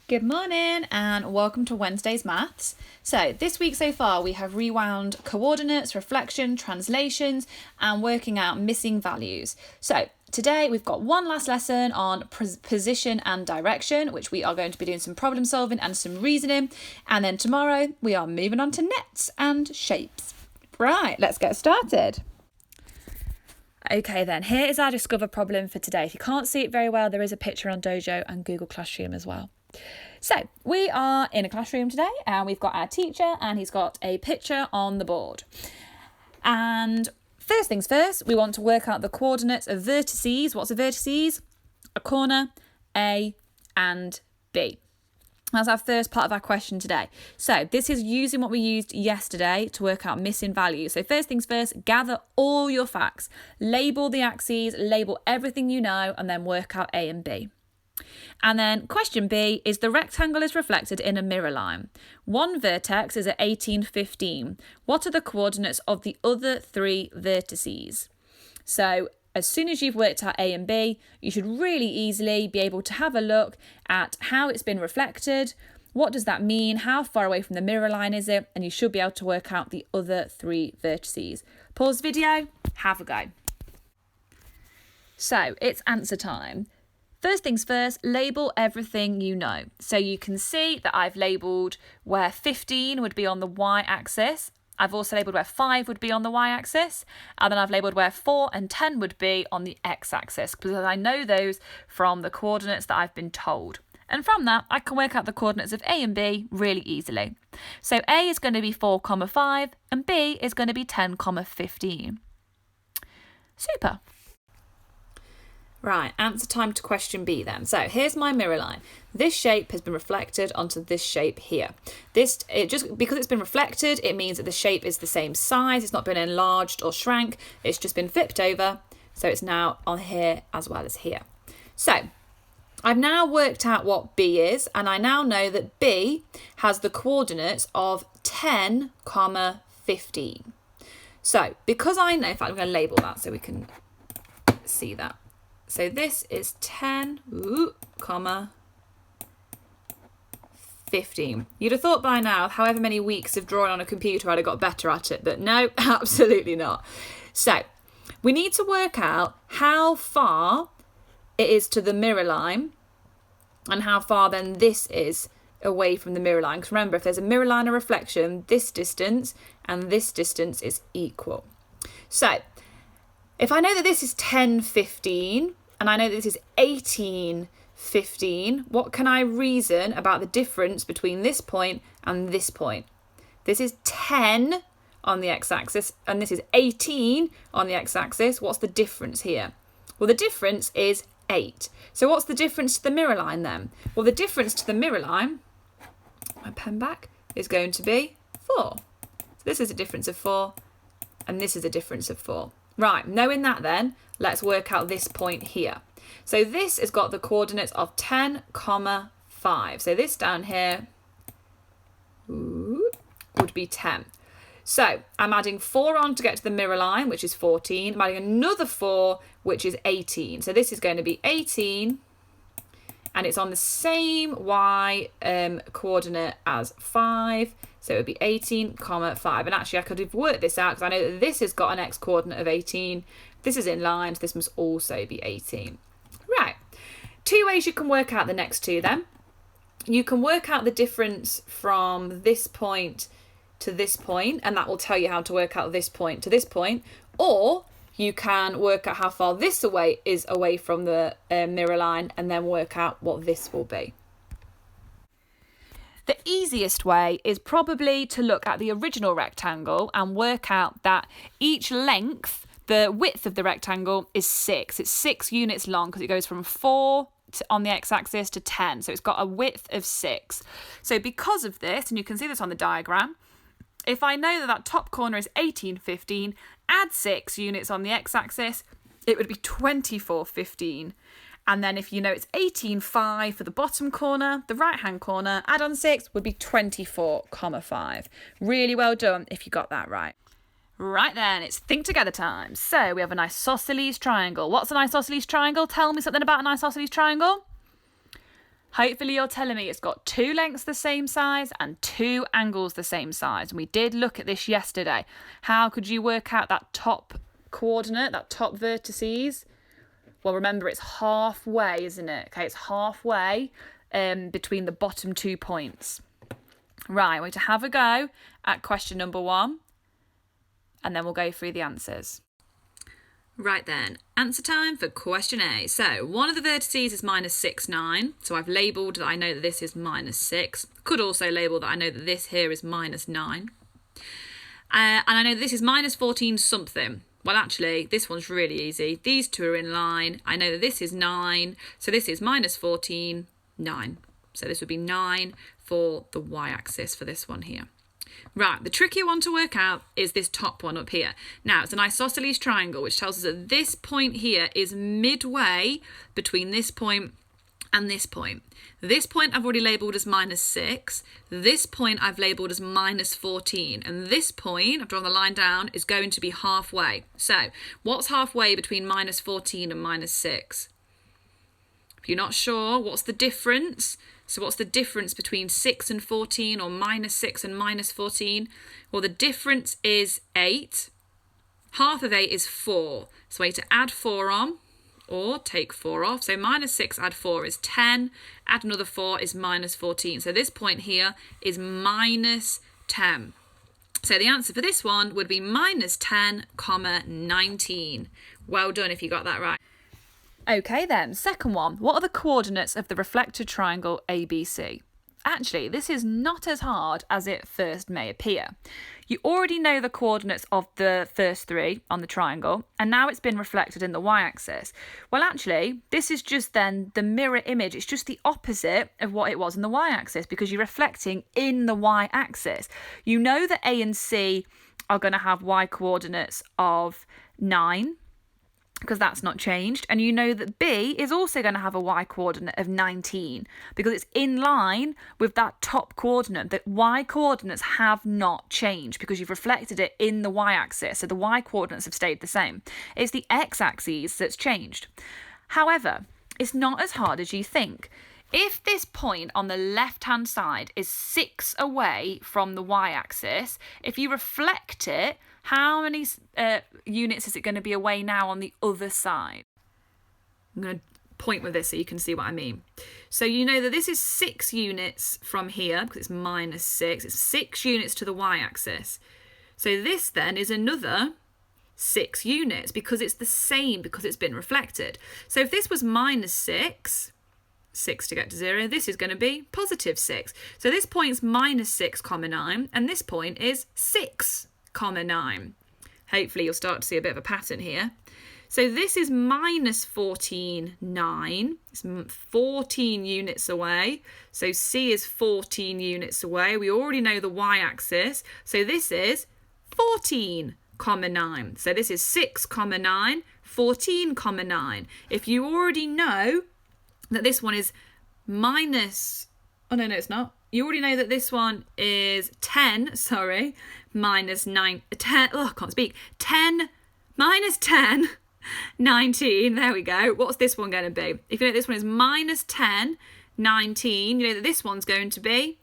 Good morning and welcome to Wednesday's Maths. So this week so far we have rewound coordinates, reflection, translations and working out missing values. So today we've got one last lesson on position and direction, which we are going to be doing some problem solving and some reasoning. And then tomorrow we are moving on to nets and shapes. Right, let's get started. Okay then, here is our Discover problem for today. If you can't see it very well, there is a picture on Dojo and Google Classroom as well. So we are in a classroom today and we've got our teacher and he's got a picture on the board. And first things first, we want to work out the coordinates of vertices. What's a vertices? A corner, A and B. That's our first part of our question today. So this is using what we used yesterday to work out missing values. So first things first, gather all your facts, label the axes, label everything you know, and then work out A and B. And then question B is the rectangle is reflected in a mirror line. One vertex is at 18, 15. What are the coordinates of the other three vertices? So as soon as you've worked out A and B, you should really easily be able to have a look at how it's been reflected. What does that mean? How far away from the mirror line is it? And you should be able to work out the other three vertices. Pause the video, have a go. So it's answer time. First things first, label everything you know. So you can see that I've labelled where 15 would be on the y-axis. I've also labelled where 5 would be on the y-axis. And then I've labelled where 4 and 10 would be on the x-axis because I know those from the coordinates that I've been told. And from that, I can work out the coordinates of A and B really easily. So A is going to be 4, 5 and B is going to be 10, 15. Super. Right, answer time to question B then. So here's my mirror line. This shape has been reflected onto this shape here. Just because it's been reflected, it means that the shape is the same size. It's not been enlarged or shrank. It's just been flipped over. So it's now on here as well as here. So I've now worked out what B is, and I now know that B has the coordinates of 10, 15. So because I know, in fact, I'm going to label that so we can see that. So this is 10, 15. You'd have thought by now, however many weeks of drawing on a computer, I'd have got better at it, but no, absolutely not. So we need to work out how far it is to the mirror line and how far then this is away from the mirror line. Because remember, if there's a mirror line of reflection, this distance and this distance is equal. So if I know that this is 10, 15, and I know that this is 18, 15, what can I reason about the difference between this point and this point? This is 10 on the x-axis, and this is 18 on the x-axis. What's the difference here? Well, the difference is 8. So what's the difference to the mirror line then? Well, the difference to the mirror line, my pen back, is going to be 4. So this is a difference of 4, and this is a difference of 4. Right, knowing that then, let's work out this point here. So this has got the coordinates of 10, 5. So this down here would be 10. So I'm adding 4 on to get to the mirror line, which is 14. I'm adding another 4, which is 18. So this is going to be 18, and it's on the same y coordinate as 5. So it would be 18, 5. And actually I could have worked this out because I know that this has got an x coordinate of 18. This is in line, so this must also be 18. Right, 2 ways you can work out the next two then. You can work out the difference from this point to this point, and that will tell you how to work out this point to this point. Or you can work out how far this is away from the mirror line and then work out what this will be. The easiest way is probably to look at the original rectangle and work out that each length, the width of the rectangle is 6. It's 6 units long because it goes from 4 on the x-axis to 10. So it's got a width of 6. So because of this, and you can see this on the diagram, if I know that that top corner is 18, 15, add 6 units on the x-axis, it would be 24, 15. And then if you know it's 18, 5 for the bottom corner, the right-hand corner, add on 6 would be 24, 5. Really well done if you got that right. Right then, it's think together time. So we have an isosceles triangle. What's an isosceles triangle? Tell me something about an isosceles triangle. Hopefully you're telling me it's got 2 lengths the same size and 2 angles the same size. And we did look at this yesterday. How could you work out that top coordinate, that top vertices? Well, remember, it's halfway, isn't it? Okay, it's halfway between the bottom 2 points. Right, we're going to have a go at question number 1, and then we'll go through the answers. Right then, answer time for question A. So, one of the vertices is -6, 9. So I've labelled that I know that this is -6. Could also label that I know that this here is -9. And I know that this is -14 something. Well, actually, this one's really easy. These two are in line. I know that this is 9. So this is -14, 9. So this would be 9 for the y-axis for this one here. Right, the trickier one to work out is this top one up here. Now, it's an isosceles triangle, which tells us that this point here is midway between this point and this point. This point I've already labelled as -6. This point I've labelled as -14. And this point, I've drawn the line down, is going to be halfway. So, what's halfway between -14 and -6? If you're not sure, what's the difference? So what's the difference between 6 and 14, or -6 and -14? Well, the difference is 8. Half of 8 is 4. So I need to add 4 on, or take 4 off. So -6 add 4 is 10. Add another 4 is -14. So this point here is -10. So the answer for this one would be -10, 19. Well done if you got that right. Okay then, second one. What are the coordinates of the reflected triangle ABC? Actually, this is not as hard as it first may appear. You already know the coordinates of the first 3 on the triangle, and now it's been reflected in the y-axis. Well, actually, this is just then the mirror image. It's just the opposite of what it was in the y-axis, because you're reflecting in the y-axis. You know that A and C are going to have y coordinates of 9, because that's not changed, and you know that B is also going to have a y coordinate of 19 because it's in line with that top coordinate. The y coordinates have not changed because you've reflected it in the y-axis, so the y coordinates have stayed the same. It's the x-axis that's changed. However, it's not as hard as you think. If this point on the left-hand side is 6 away from the y-axis, if you reflect it, how many units is it going to be away now on the other side? I'm going to point with this so you can see what I mean. So you know that this is 6 units from here, because it's -6. It's 6 units to the y-axis. So this then is another 6 units because it's the same, because it's been reflected. So if this was -6, 6 to get to 0, this is going to be +6. So this point's -6, 9, and this point is 6, 9. Hopefully you'll start to see a bit of a pattern here. So this is -14, 9. It's 14 units away. So C is 14 units away. We already know the y-axis. So this is 14, 9. So this is 6, 9, 14, 9. If you already know that this one is oh no, it's not. You already know that this one is 10, -9, 10, I can't speak. 10, -10, 19, there we go. What's this one going to be? If you know this one is -10, 19, you know that this one's going to be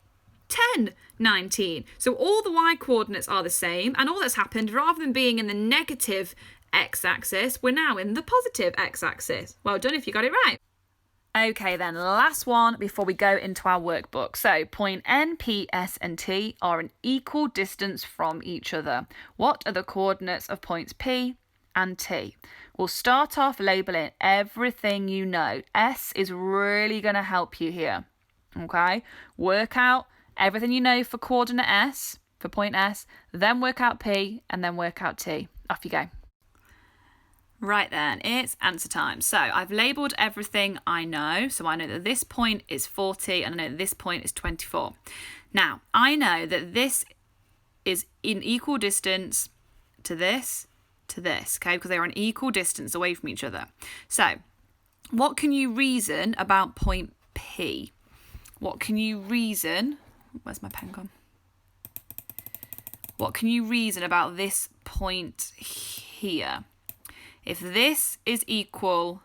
10, 19. So all the y coordinates are the same, and all that's happened, rather than being in the negative x-axis, we're now in the positive x-axis. Well done if you got it right. Okay then, last one before we go into our workbook. So point N, P, S and T are an equal distance from each other. What are the coordinates of points P and T? We'll start off labelling everything you know. S is really going to help you here. Okay, work out everything you know for coordinate S, for point S, then work out P and then work out T. Off you go. Right then, it's answer time. So I've labelled everything I know. So I know that this point is 40 and I know that this point is 24. Now, I know that this is in equal distance to this, okay? Because they're an equal distance away from each other. So what can you reason about point P? What can you reason? Where's my pen gone? What can you reason about this point here? If this is equal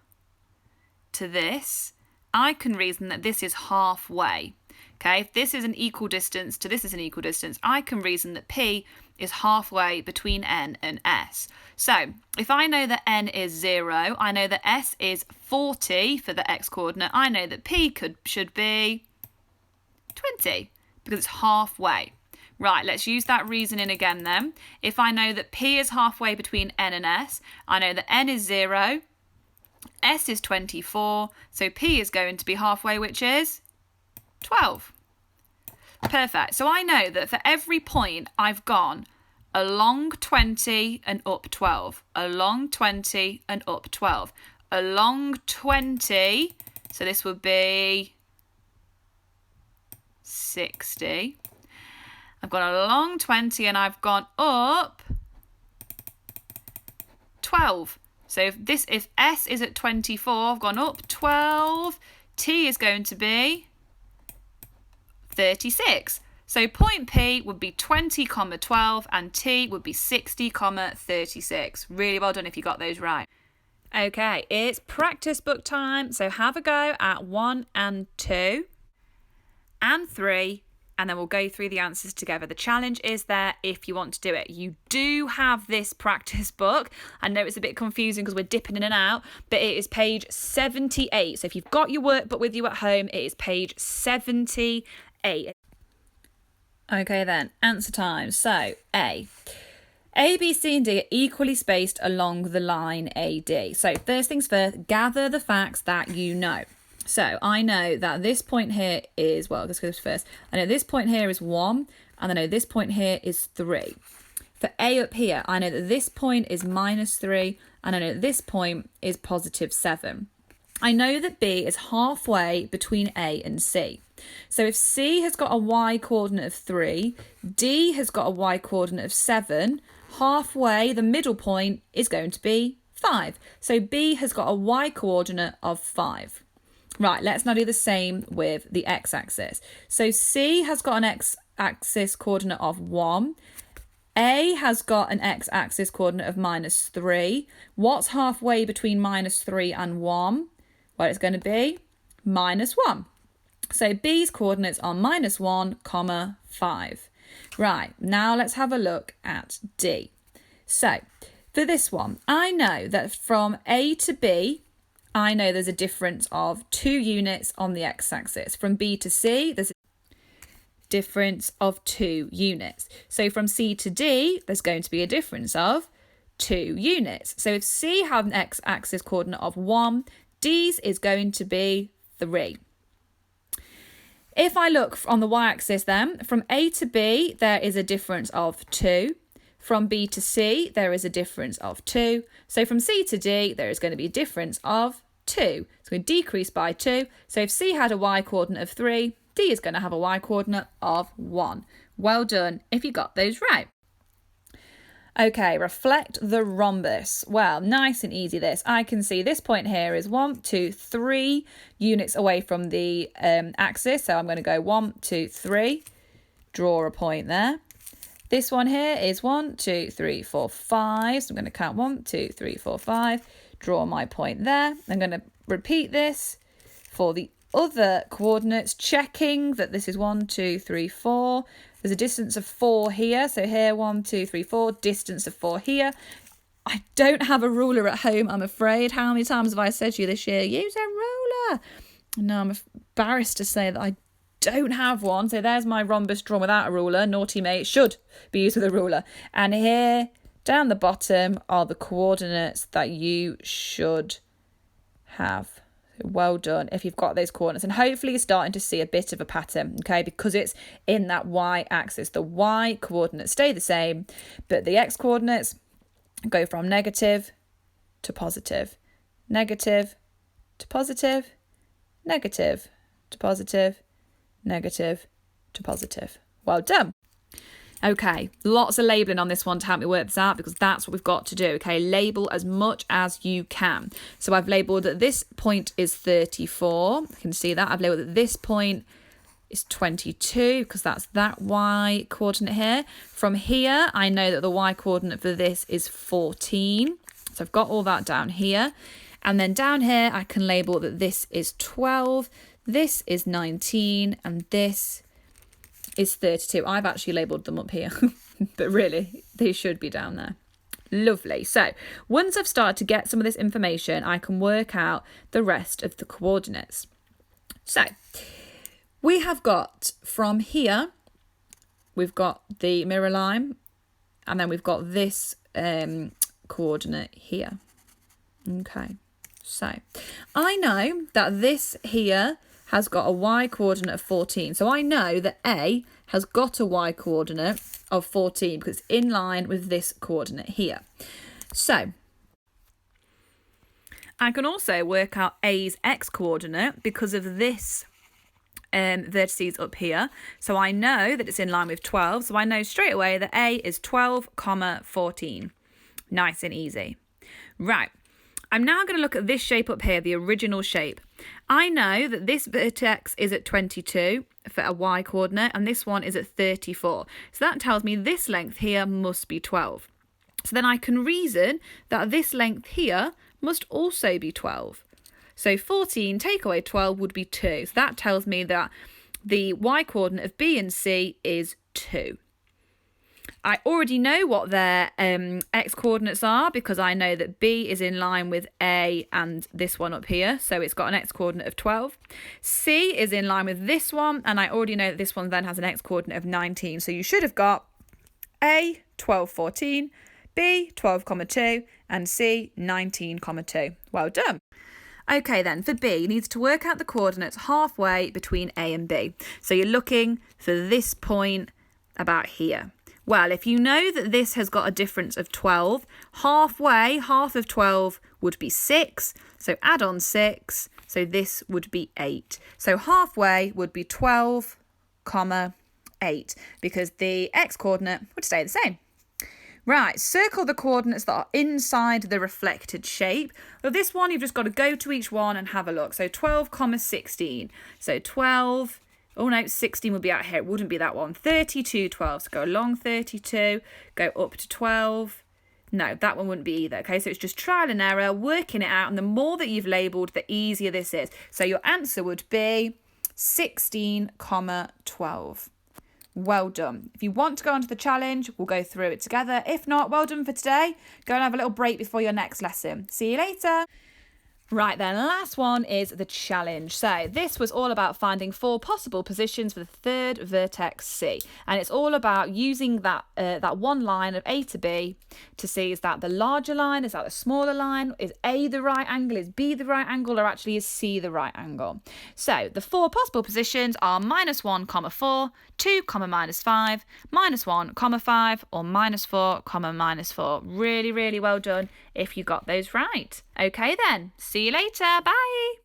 to this, I can reason that this is halfway. Okay, if this is an equal distance to this is an equal distance, I can reason that P is halfway between N and S. So if I know that N is 0, I know that S is 40 for the X coordinate, I know that P should be 20 because it's halfway. Right, let's use that reasoning again then. If I know that P is halfway between N and S, I know that N is 0, S is 24, so P is going to be halfway, which is 12. Perfect. So I know that for every point I've gone along 20 and up 12, along 20 and up 12, along 20, so this would be 60. I've gone along 20 and I've gone up 12. So if S is at 24, I've gone up 12, T is going to be 36. So point P would be 20, 12 and T would be 60, 36. Really well done if you got those right. Okay, it's practice book time. So have a go at 1 and 2 and 3. And then we'll go through the answers together. The challenge is there if you want to do it. You do have this practice book. I know it's a bit confusing because we're dipping in and out, but it is page 78. So if you've got your workbook with you at home, it is page 78. Okay then, answer time. So A, B, C and D are equally spaced along the line AD. So first things first, gather the facts that you know. So I know that this point here is, well, let's go first. I know this point here is 1, and I know this point here is 3. For A up here, I know that this point is -3, and I know that this point is +7. I know that B is halfway between A and C. So if C has got a y coordinate of 3, D has got a y coordinate of 7, halfway, the middle point, is going to be 5. So B has got a y coordinate of 5. Right, let's now do the same with the x-axis. So C has got an x-axis coordinate of 1. A has got an x-axis coordinate of -3. What's halfway between -3 and 1? Well, it's going to be -1. So B's coordinates are -1, 5. Right, now let's have a look at D. So for this one, I know that from A to B, I know there's a difference of 2 units on the x-axis. From B to C, there's a difference of 2 units. So from C to D, there's going to be a difference of 2 units. So if C had an x-axis coordinate of 1, D's is going to be 3. If I look on the y-axis then, from A to B, there is a difference of 2. From B to C, there is a difference of 2. So from C to D, there is going to be a difference of 2. It's going to decrease by 2. So if C had a y coordinate of 3, D is going to have a y coordinate of 1. Well done if you got those right. Okay, reflect the rhombus. Well, nice and easy this. I can see this point here is 1, 2, 3 units away from the axis. So I'm going to go 1, 2, 3, draw a point there. This one here is 1, 2, 3, 4, 5. So I'm going to count 1, 2, 3, 4, 5. Draw my point there. I'm going to repeat this for the other coordinates, checking that this is 1, 2, 3, 4. There's a distance of 4 here. So here, 1, 2, 3, 4, distance of 4 here. I don't have a ruler at home, I'm afraid. How many times have I said to you this year, use a ruler? No, I'm embarrassed to say that I don't have one. So there's my rhombus drawn without a ruler. Naughty me, it should be used with a ruler. And here, down the bottom, are the coordinates that you should have. Well done if you've got those coordinates, and hopefully you're starting to see a bit of a pattern, okay, because it's in that y-axis. The y coordinates stay the same, but the x coordinates go from negative to positive, negative to positive, negative to positive, negative to positive. Well done. Okay, lots of labelling on this one to help me work this out, because that's what we've got to do, okay? Label as much as you can. So I've labelled that this point is 34. You can see that. I've labelled that this point is 22, because that's that y coordinate here. From here, I know that the y coordinate for this is 14. So I've got all that down here. And then down here, I can label that this is 12, this is 19, and this is 32. I've actually labelled them up here, but really, they should be down there. Lovely. So once I've started to get some of this information, I can work out the rest of the coordinates. So we have got from here, we've got the mirror line, and then we've got this coordinate here. Okay, so I know that this here has got a y coordinate of 14. So I know that A has got a y coordinate of 14 because it's in line with this coordinate here. So I can also work out A's x coordinate because of this vertices up here. So I know that it's in line with 12. So I know straight away that A is 12, 14. Nice and easy. Right. I'm now going to look at this shape up here, the original shape. I know that this vertex is at 22 for a y coordinate and this one is at 34. So that tells me this length here must be 12. So then I can reason that this length here must also be 12. So 14 take away 12 would be 2. So that tells me that the y coordinate of B and C is 2. I already know what their x coordinates are because I know that B is in line with A and this one up here. So it's got an x coordinate of 12. C is in line with this one. And I already know that this one then has an x coordinate of 19. So you should have got A, 12, 14, B, 12, 2, and C, 19, 2. Well done. Okay then, for B, you need to work out the coordinates halfway between A and B. So you're looking for this point about here. Well, if you know that this has got a difference of 12, half of 12 would be 6. So add on 6. So this would be 8. So halfway would be 12, 8, because the x coordinate would stay the same. Right, circle the coordinates that are inside the reflected shape. Well, this one, you've just got to go to each one and have a look. So 12, 16. So 12... Oh no, 16 would be out here. It wouldn't be that one. 32, 12. So go along 32, go up to 12. No, that one wouldn't be either. Okay, so it's just trial and error, working it out. And the more that you've labelled, the easier this is. So your answer would be 16, 12. Well done. If you want to go on to the challenge, we'll go through it together. If not, well done for today. Go and have a little break before your next lesson. See you later. Right then, the last one is the challenge. So this was all about finding 4 possible positions for the third vertex C. And it's all about using that one line of A to B to see is that the larger line, is that the smaller line, is A the right angle, is B the right angle, or actually is C the right angle. So the 4 possible positions are -1, 4, 2, -5, -1, 5, or -4, -4. Really, really well done if you got those right. Okay then, see you later. Bye.